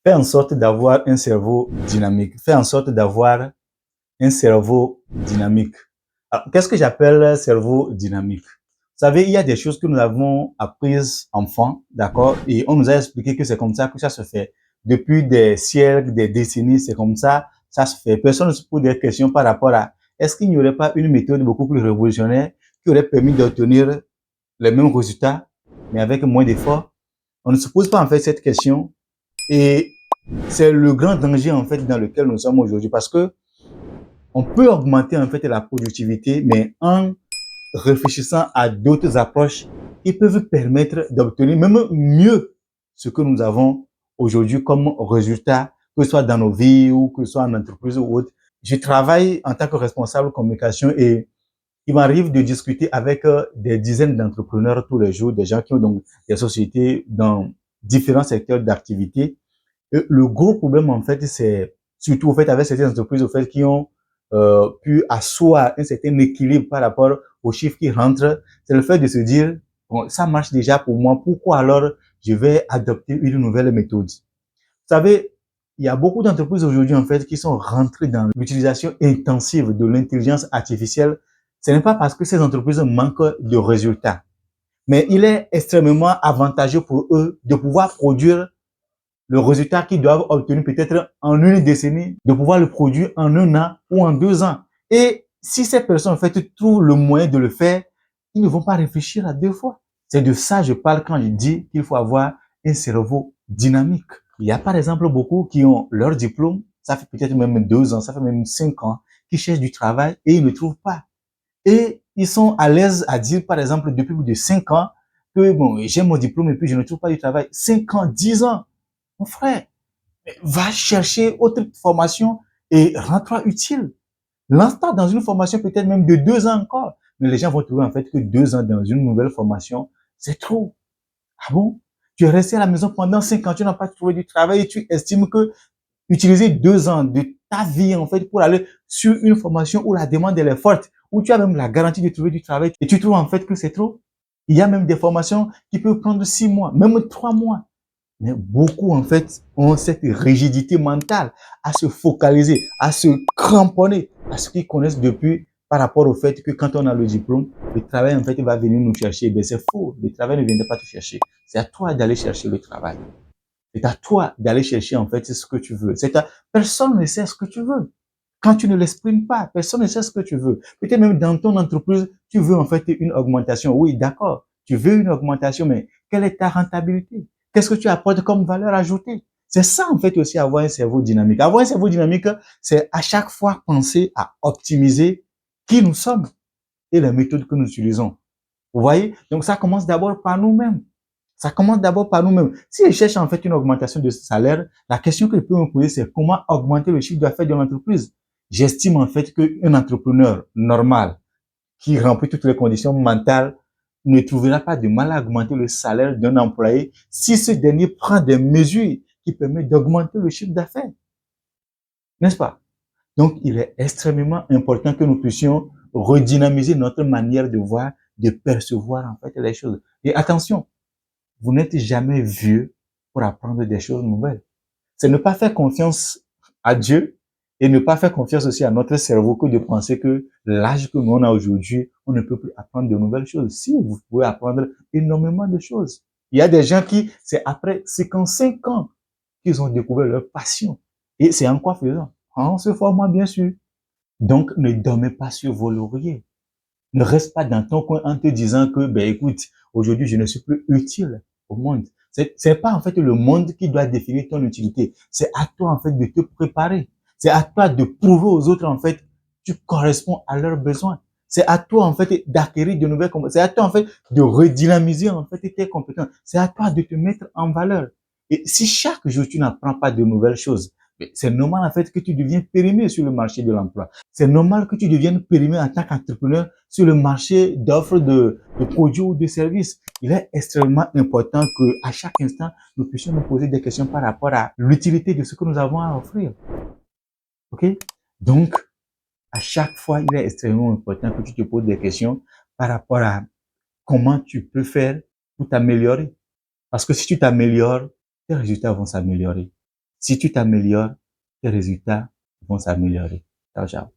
Fais en sorte d'avoir un cerveau dynamique. Fais en sorte d'avoir un cerveau dynamique. Alors, qu'est-ce que j'appelle cerveau dynamique? Vous savez, il y a des choses que nous avons apprises enfant, d'accord? Et on nous a expliqué que c'est comme ça que ça se fait. Depuis des siècles, des décennies, c'est comme ça se fait. Personne ne se pose des questions par rapport à est-ce qu'il n'y aurait pas une méthode beaucoup plus révolutionnaire qui aurait permis d'obtenir les mêmes résultats, mais avec moins d'efforts? On ne se pose pas en fait cette question et c'est le grand danger en fait dans lequel nous sommes aujourd'hui parce que on peut augmenter en fait la productivité, mais en réfléchissant à d'autres approches qui peuvent permettre d'obtenir même mieux ce que nous avons aujourd'hui comme résultat, que ce soit dans nos vies ou que ce soit en entreprise ou autre. Je travaille en tant que responsable communication et il m'arrive de discuter avec des dizaines d'entrepreneurs tous les jours, des gens qui ont donc des sociétés dans différents secteurs d'activité. Et le gros problème, en fait, c'est surtout, au fait, avec certaines entreprises, au fait, qui ont pu asseoir un certain équilibre par rapport aux chiffres qui rentrent, c'est le fait de se dire, bon, ça marche déjà pour moi, pourquoi alors je vais adopter une nouvelle méthode? Vous savez, il y a beaucoup d'entreprises aujourd'hui, en fait, qui sont rentrées dans l'utilisation intensive de l'intelligence artificielle. Ce n'est pas parce que ces entreprises manquent de résultats, mais il est extrêmement avantageux pour eux de pouvoir produire le résultat qu'ils doivent obtenir peut-être en une décennie, de pouvoir le produire en un an ou en 2 ans. Et si ces personnes, en fait, trouvent le moyen de le faire, ils ne vont pas réfléchir à deux fois. C'est de ça que je parle quand je dis qu'il faut avoir un cerveau dynamique. Il y a par exemple beaucoup qui ont leur diplôme, ça fait peut-être même 2 ans, ça fait même 5 ans, qui cherchent du travail et ils ne trouvent pas. Et ils sont à l'aise à dire, par exemple, depuis plus de 5 ans, que bon, j'ai mon diplôme et puis je ne trouve pas du travail. 5 ans, 10 ans. Mon frère, va chercher autre formation et rends-toi utile. Lance-toi dans une formation peut-être même de 2 ans encore. Mais les gens vont trouver en fait que 2 ans dans une nouvelle formation, c'est trop. Ah bon? Tu es resté à la maison pendant 5 ans, tu n'as pas trouvé du travail et tu estimes que utiliser 2 ans de ta vie en fait pour aller sur une formation où la demande elle est forte, où tu as même la garantie de trouver du travail et tu trouves en fait que c'est trop. Il y a même des formations qui peuvent prendre 6 mois, même 3 mois. Mais beaucoup, en fait, ont cette rigidité mentale à se focaliser, à se cramponner à ce qu'ils connaissent depuis par rapport au fait que quand on a le diplôme, le travail, en fait, va venir nous chercher. Ben, c'est faux. Le travail ne viendra pas te chercher. C'est à toi d'aller chercher le travail. C'est à toi d'aller chercher, en fait, ce que tu veux. Personne ne sait ce que tu veux. Quand tu ne l'exprimes pas, personne ne sait ce que tu veux. Peut-être même dans ton entreprise, tu veux, en fait, une augmentation. Oui, d'accord. Tu veux une augmentation, mais quelle est ta rentabilité? Qu'est-ce que tu apportes comme valeur ajoutée? C'est ça, en fait, aussi, avoir un cerveau dynamique. Avoir un cerveau dynamique, c'est à chaque fois penser à optimiser qui nous sommes et les méthodes que nous utilisons. Vous voyez? Donc, ça commence d'abord par nous-mêmes. Ça commence d'abord par nous-mêmes. Si je cherche en fait une augmentation de salaire, la question que je peux me poser, c'est comment augmenter le chiffre d'affaires de l'entreprise. J'estime en fait qu'un entrepreneur normal qui remplit toutes les conditions mentales ne trouvera pas de mal à augmenter le salaire d'un employé si ce dernier prend des mesures qui permettent d'augmenter le chiffre d'affaires. N'est-ce pas? Donc, il est extrêmement important que nous puissions redynamiser notre manière de voir, de percevoir en fait les choses. Et attention, vous n'êtes jamais vieux pour apprendre des choses nouvelles. C'est ne pas faire confiance à Dieu et ne pas faire confiance aussi à notre cerveau que de penser que l'âge que nous on a aujourd'hui, on ne peut plus apprendre de nouvelles choses. Si, vous pouvez apprendre énormément de choses. Il y a des gens qui, c'est après 55 ans qu'ils ont découvert leur passion. Et c'est en quoi faisant? En se formant, bien sûr. Donc, ne dormez pas sur vos lauriers. Ne reste pas dans ton coin en te disant que, ben écoute, aujourd'hui, je ne suis plus utile au monde. C'est pas en fait le monde qui doit définir ton utilité. C'est à toi en fait de te préparer. C'est à toi de prouver aux autres en fait tu corresponds à leurs besoins. C'est à toi en fait d'acquérir de nouvelles compétences. C'est à toi en fait de redynamiser en fait tes compétences. C'est à toi de te mettre en valeur. Et si chaque jour tu n'apprends pas de nouvelles choses, c'est normal en fait que tu deviens périmé sur le marché de l'emploi. C'est normal que tu deviennes périmé en tant qu'entrepreneur sur le marché d'offres de produits ou de services. Il est extrêmement important que à chaque instant, nous puissions nous poser des questions par rapport à l'utilité de ce que nous avons à offrir. OK? Donc, à chaque fois, il est extrêmement important que tu te poses des questions par rapport à comment tu peux faire pour t'améliorer. Parce que si tu t'améliores, tes résultats vont s'améliorer. Si tu t'améliores, tes résultats vont s'améliorer. Ciao, ciao.